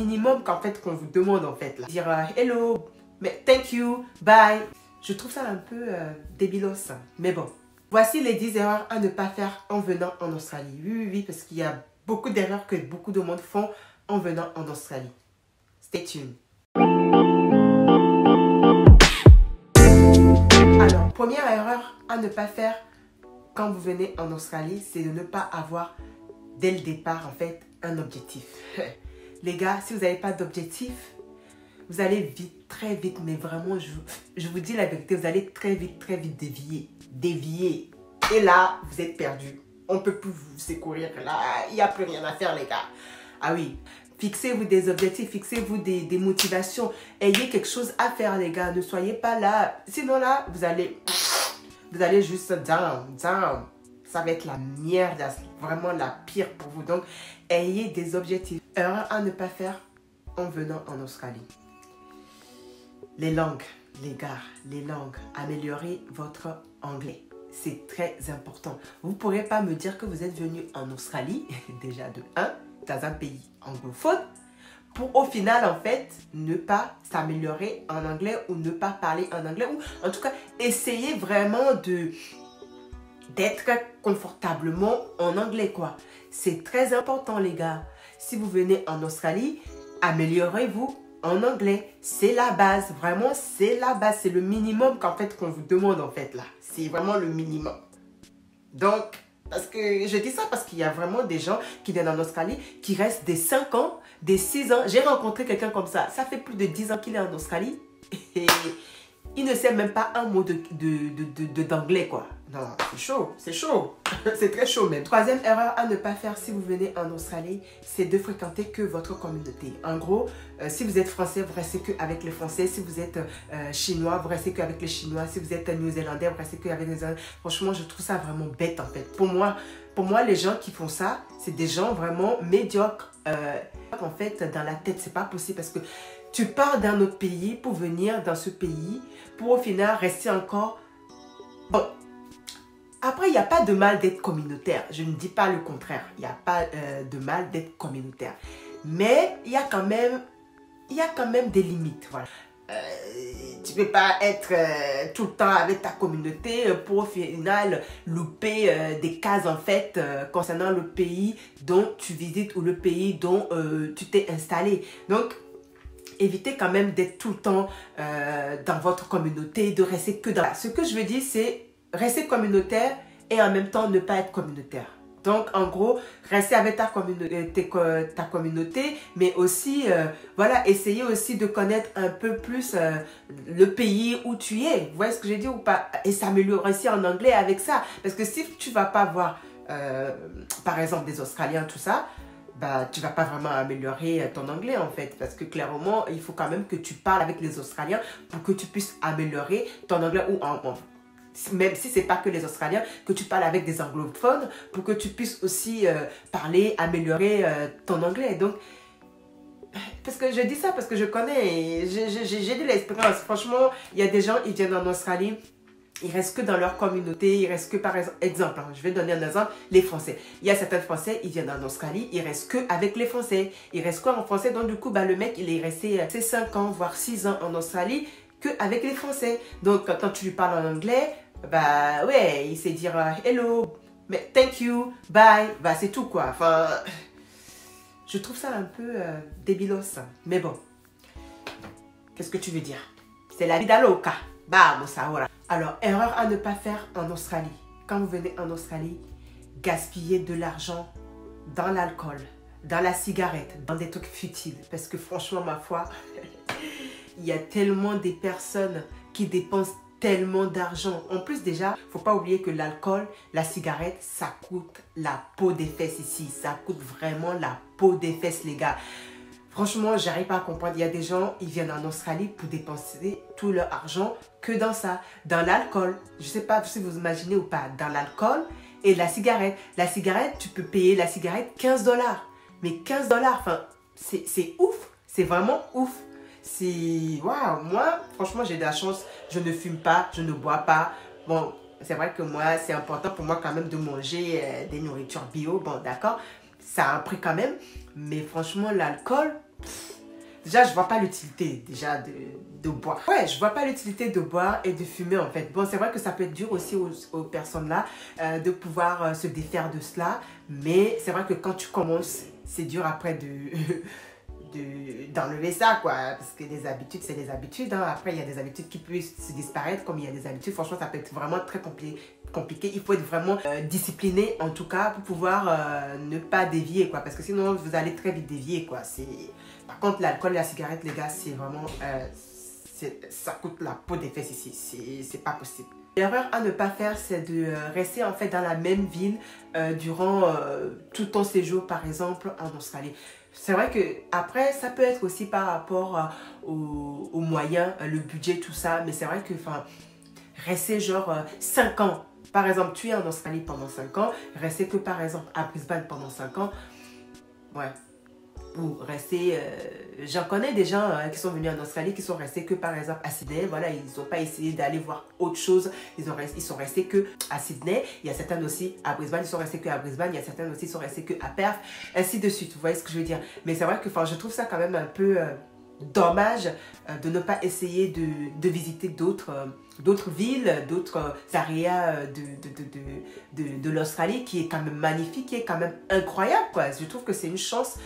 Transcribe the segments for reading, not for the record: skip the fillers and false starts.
minimum qu'en fait qu'on vous demande en fait là. Dire hello, mais thank you, bye. Je trouve ça un peu débilos. Mais bon. Voici les 10 erreurs à ne pas faire en venant en Australie. Oui, parce qu'il y a beaucoup d'erreurs que beaucoup de monde font en venant en Australie. Stay tuned. Alors, première erreur à ne pas faire quand vous venez en Australie, c'est de ne pas avoir dès le départ en fait un objectif. Les gars, si vous n'avez pas d'objectif, vous allez vite, très vite, mais vraiment, je vous dis la vérité, vous allez très vite dévier. Et là, vous êtes perdu. On ne peut plus vous secourir. Là, il n'y a plus rien à faire, les gars. Ah oui, fixez-vous des objectifs, fixez-vous des motivations. Ayez quelque chose à faire, les gars. Ne soyez pas là. Sinon, là, vous allez juste down. Ça va être la merde, vraiment la pire pour vous. Donc, ayez des objectifs. Erreur à ne pas faire en venant en Australie. Les langues, les gars, les langues. Améliorez votre anglais. C'est très important. Vous ne pourrez pas me dire que vous êtes venu en Australie, déjà de 1, dans un pays anglophone, pour au final, en fait, ne pas s'améliorer en anglais ou ne pas parler en anglais. Ou en tout cas, essayez vraiment d'être confortablement en anglais, quoi. C'est très important, les gars. Si vous venez en Australie, améliorez-vous en anglais. C'est la base, vraiment, c'est la base. C'est le minimum qu'en fait qu'on vous demande, en fait, là. C'est vraiment le minimum. Donc, parce que je dis ça parce qu'il y a vraiment des gens qui viennent en Australie, qui restent des 5 ans, des 6 ans. J'ai rencontré quelqu'un comme ça. Ça fait plus de 10 ans qu'il est en Australie. Et il ne sait même pas un mot d'anglais, quoi. Non, c'est chaud, c'est chaud. C'est très chaud même. Troisième erreur à ne pas faire si vous venez en Australie, c'est de fréquenter que votre communauté. En gros, si vous êtes français, vous restez qu'avec les français. Si vous êtes chinois, vous restez qu'avec les chinois. Si vous êtes néo-zélandais, vous restez qu'avec les néo-zélandais. Franchement, je trouve ça vraiment bête en fait. Pour moi, les gens qui font ça, c'est des gens vraiment médiocres. En fait, dans la tête, c'est pas possible parce que tu pars d'un autre pays pour venir dans ce pays pour au final rester encore... Bon, après, il n'y a pas de mal d'être communautaire. Je ne dis pas le contraire. Il n'y a pas de mal d'être communautaire. Mais il y a quand même des limites. Voilà. Tu ne peux pas être tout le temps avec ta communauté pour au final louper des cases en fait concernant le pays dont tu visites ou le pays dont tu t'es installé. Donc, évitez quand même d'être tout le temps dans votre communauté, de rester que dans... Ce que je veux dire, c'est rester communautaire et en même temps ne pas être communautaire. Donc, en gros, rester avec ta communauté, mais aussi, voilà, essayer aussi de connaître un peu plus le pays où tu es. Vous voyez ce que je dis ou pas? Et s'améliorer aussi en anglais avec ça. Parce que si tu ne vas pas voir, par exemple, des Australiens, tout ça, bah, tu ne vas pas vraiment améliorer ton anglais en fait. Parce que clairement, il faut quand même que tu parles avec les Australiens pour que tu puisses améliorer ton anglais ou même si ce n'est pas que les Australiens, que tu parles avec des anglophones pour que tu puisses aussi parler, améliorer ton anglais. Donc, parce que je dis ça parce que je connais, j'ai de l'expérience. Franchement, il y a des gens, ils viennent en Australie, ils restent que dans leur communauté, ils restent que par exemple, je vais donner un exemple, les Français. Il y a certains Français, ils viennent en Australie, ils restent que avec les Français. Ils restent quoi en Français? Donc du coup, bah, le mec, il est resté 5 ans, voire 6 ans en Australie, qu'avec les Français. Donc quand tu lui parles en anglais, bah ouais, il sait dire hello, mais thank you, bye, bah c'est tout quoi. Enfin, je trouve ça un peu débilos. Mais bon, qu'est-ce que tu veux dire? C'est la vida loca. Vamos ahora. Alors, erreur à ne pas faire en Australie. Quand vous venez en Australie, gaspiller de l'argent dans l'alcool, dans la cigarette, dans des trucs futiles. Parce que franchement, ma foi, il y a tellement des personnes qui dépensent tellement d'argent. En plus déjà, faut pas oublier que l'alcool, la cigarette, ça coûte la peau des fesses ici. Ça coûte vraiment la peau des fesses, les gars. Franchement, j'arrive pas à comprendre. Il y a des gens, ils viennent en Australie pour dépenser tout leur argent que dans ça. Dans l'alcool, je sais pas si vous imaginez ou pas, dans l'alcool et la cigarette. La cigarette, tu peux payer la cigarette 15 $. Mais 15 $, enfin, c'est ouf. C'est vraiment ouf. C'est... Waouh, moi, franchement, j'ai de la chance. Je ne fume pas, je ne bois pas. Bon, c'est vrai que moi, c'est important pour moi quand même de manger des nourritures bio. Bon, d'accord, ça a un prix quand même. Mais franchement, l'alcool, Déjà, je vois pas l'utilité déjà de boire. Ouais, je vois pas l'utilité de boire et de fumer en fait. Bon, c'est vrai que ça peut être dur aussi aux personnes là de pouvoir se défaire de cela. Mais c'est vrai que quand tu commences, c'est dur après d'enlever ça quoi. Parce que les habitudes, c'est les habitudes. Hein. Après, il y a des habitudes qui peuvent se disparaître comme il y a des habitudes. Franchement, ça peut être vraiment très compliqué. Il faut être vraiment discipliné en tout cas pour pouvoir ne pas dévier quoi. Parce que sinon, vous allez très vite dévier quoi. Par contre, l'alcool et la cigarette, les gars, c'est vraiment... ça coûte la peau des fesses ici. C'est pas possible. L'erreur à ne pas faire, c'est de rester en fait dans la même ville durant tout ton séjour, par exemple, en Australie. C'est vrai que après, ça peut être aussi par rapport aux moyens, le budget, tout ça. Mais c'est vrai que rester genre 5 ans. Par exemple, tu es en Australie pendant 5 ans. Rester que par exemple à Brisbane pendant 5 ans. Ouais. Ou rester... J'en connais des gens qui sont venus en Australie qui sont restés que par exemple à Sydney. Voilà, ils n'ont pas essayé d'aller voir autre chose. Ils sont restés que à Sydney. Il y a certains aussi à Brisbane, ils sont restés que à Brisbane. Il y a certains aussi qui sont restés que à Perth. Ainsi de suite. Vous voyez ce que je veux dire? Mais c'est vrai que je trouve ça quand même un peu dommage de ne pas essayer de visiter d'autres villes, d'autres areas de l'Australie qui est quand même magnifique, qui est quand même incroyable quoi. Je trouve que c'est une chance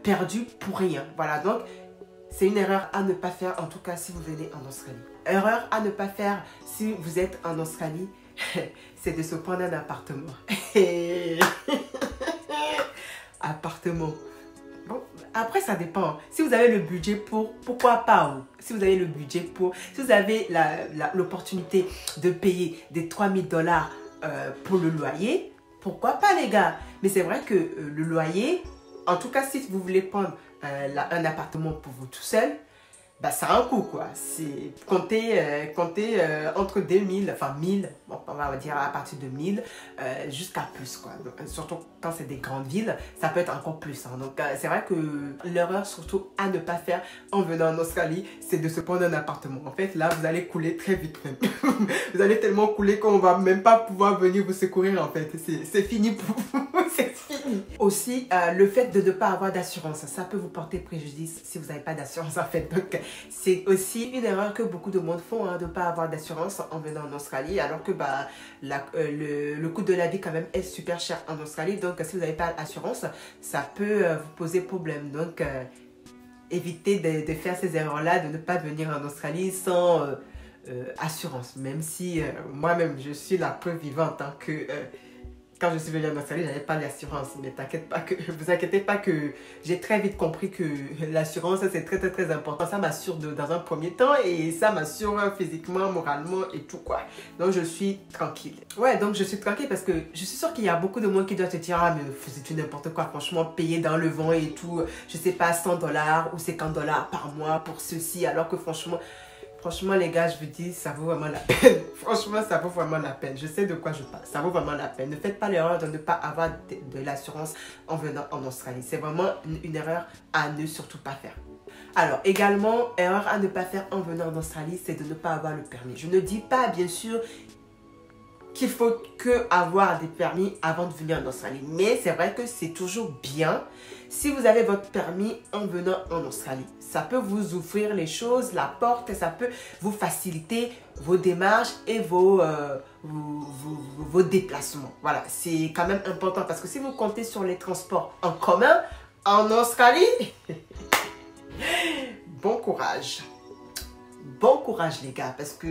perdue pour rien. Voilà, donc c'est une erreur à ne pas faire en tout cas si vous venez en Australie. Erreur à ne pas faire si vous êtes en Australie, c'est de se prendre un appartement. Appartement. Bon, après, ça dépend. Si vous avez le budget pour, pourquoi pas? Si vous avez le budget pour, si vous avez l'opportunité de payer des 3000 $ pour le loyer, pourquoi pas les gars? Mais c'est vrai que le loyer, en tout cas si vous voulez prendre un appartement pour vous tout seul, bah, ça a un coût quoi. C'est compter entre 2000, enfin 1000, bon, on va dire à partir de 1000 jusqu'à plus quoi. Donc, surtout quand c'est des grandes villes, ça peut être encore plus. Hein. Donc c'est vrai que l'erreur surtout à ne pas faire en venant en Australie, c'est de se prendre un appartement. En fait là, vous allez couler très vite même. Vous allez tellement couler qu'on va même pas pouvoir venir vous secourir en fait. C'est fini pour vous. C'est fini. Aussi, le fait de ne pas avoir d'assurance, ça peut vous porter préjudice si vous n'avez pas d'assurance en fait. Donc c'est aussi une erreur que beaucoup de monde font, hein, de ne pas avoir d'assurance en venant en Australie, alors que le coût de la vie quand même est super cher en Australie. Donc si vous n'avez pas d'assurance, ça peut vous poser problème. Donc évitez de faire ces erreurs-là, de ne pas venir en Australie sans assurance. Même si moi-même, je suis la preuve vivante hein, que... quand je suis venue en Australie, je n'avais pas d'assurance. Mais vous inquiétez pas que j'ai très vite compris que l'assurance, c'est très, très, très important. Ça m'assure dans un premier temps et ça m'assure physiquement, moralement et tout quoi. Donc, je suis tranquille. Ouais, donc je suis tranquille parce que je suis sûre qu'il y a beaucoup de monde qui doit se dire « Ah, mais c'est n'importe quoi, franchement, payer dans le vent et tout, je sais pas, 100 $ ou 50 $ par mois pour ceci. » Alors que franchement, les gars, je vous dis, ça vaut vraiment la peine. Franchement, ça vaut vraiment la peine. Je sais de quoi je parle. Ça vaut vraiment la peine. Ne faites pas l'erreur de ne pas avoir de l'assurance en venant en Australie. C'est vraiment une erreur à ne surtout pas faire. Alors, également, erreur à ne pas faire en venant en Australie, c'est de ne pas avoir le permis. Je ne dis pas, bien sûr, qu'il faut que avoir des permis avant de venir en Australie. Mais c'est vrai que c'est toujours bien si vous avez votre permis en venant en Australie. Ça peut vous ouvrir les choses, la porte, ça peut vous faciliter vos démarches et vos déplacements. Voilà, c'est quand même important parce que si vous comptez sur les transports en commun en Australie, bon courage. Bon courage les gars, parce que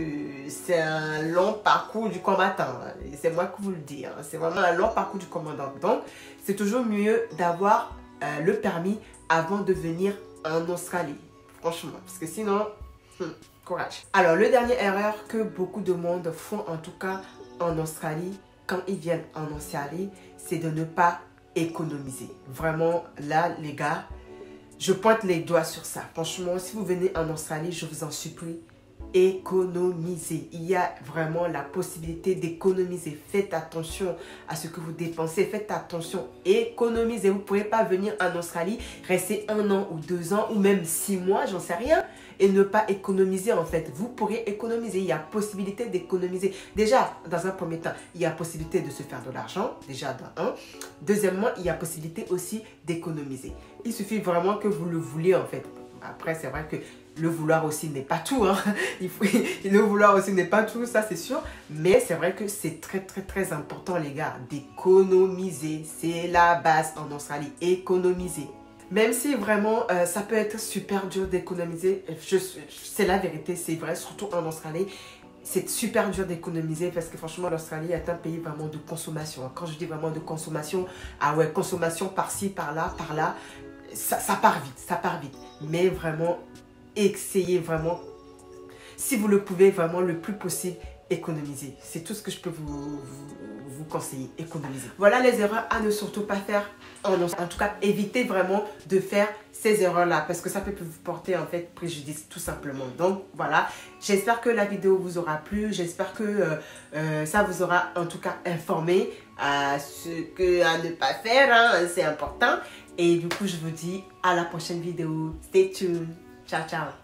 c'est un long parcours du combattant. C'est moi qui vous le dis. Hein. C'est vraiment un long parcours du combattant. Donc, c'est toujours mieux d'avoir le permis avant de venir en Australie. Franchement, parce que sinon, courage. Alors, le dernier erreur que beaucoup de monde font, en tout cas en Australie, quand ils viennent en Australie, c'est de ne pas économiser. Vraiment, là, les gars, je pointe les doigts sur ça. Franchement, si vous venez en Australie, je vous en supplie, économisez. Il y a vraiment la possibilité d'économiser. Faites attention à ce que vous dépensez. Faites attention, économisez. Vous ne pourrez pas venir en Australie, rester 1 an ou 2 ans ou même 6 mois, j'en sais rien, et ne pas économiser en fait. Vous pourrez économiser. Il y a possibilité d'économiser. Déjà, dans un premier temps, il y a possibilité de se faire de l'argent. Déjà, dans un. Deuxièmement, il y a possibilité aussi d'économiser. Il suffit vraiment que vous le voulez en fait. Après, c'est vrai que le vouloir aussi n'est pas tout. Hein. Le vouloir aussi n'est pas tout, ça c'est sûr. Mais c'est vrai que c'est très, très, très important, les gars, d'économiser. C'est la base en Australie, économiser. Même si vraiment ça peut être super dur d'économiser, c'est la vérité, c'est vrai, surtout en Australie. C'est super dur d'économiser parce que franchement l'Australie est un pays vraiment de consommation. Quand je dis vraiment de consommation, ah ouais, consommation par-ci, par-là, ça part vite, ça part vite. Mais vraiment, essayez vraiment, si vous le pouvez, vraiment le plus possible, économiser. C'est tout ce que je peux vous conseiller, économiser. Voilà les erreurs à ne surtout pas faire. En tout cas, évitez vraiment de faire ces erreurs-là parce que ça peut vous porter en fait préjudice tout simplement. Donc voilà, j'espère que la vidéo vous aura plu. J'espère que ça vous aura en tout cas informé à ce à ne pas faire. Hein, c'est important. Et du coup, je vous dis à la prochaine vidéo. Stay tuned. Ciao, ciao.